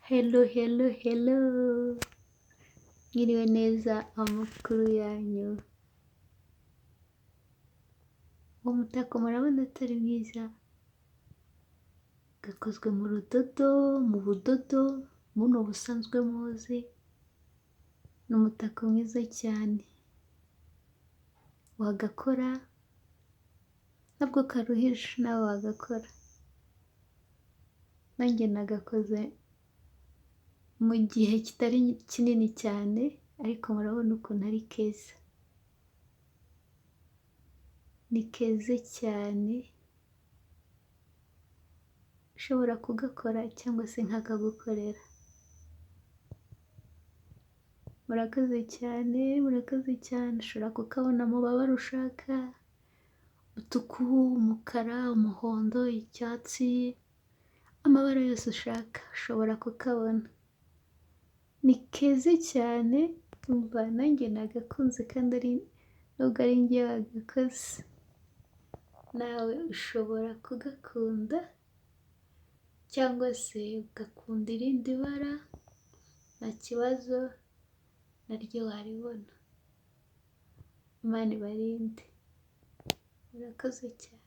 Hello, hello, hello. Mwiriwe neza, amakuru yanyu. Uwo mutako murabona atari mwiza? Gakozwe mu budodo, buno busanzwe muzi. Ni umutako mwiza cyane. Wagakora, ntabwo karuhisha, nawe wagakora. Nanjye nagakoze mu gihe kitari kinini cyane, ariko murabona ukuntu ari keza. Ni keza cyane, ushobora kugakora cyangwa se nkakagukorera. Murakoze cyane, ushobora kukabona mu mabara ushaka, umutuku, umukara, umuhondo, icyatsi, amabara yose ushaka ushobora kukabona. Ni keza cyane, umva nanjye nagakunze kandi nubwo ari njye wagakoze. Nawe ushobora kugakunda cyangwa se ugakunda irindi bara, nta kibazo, naryo waribona. Imana ibarinde. Murakoze cyane.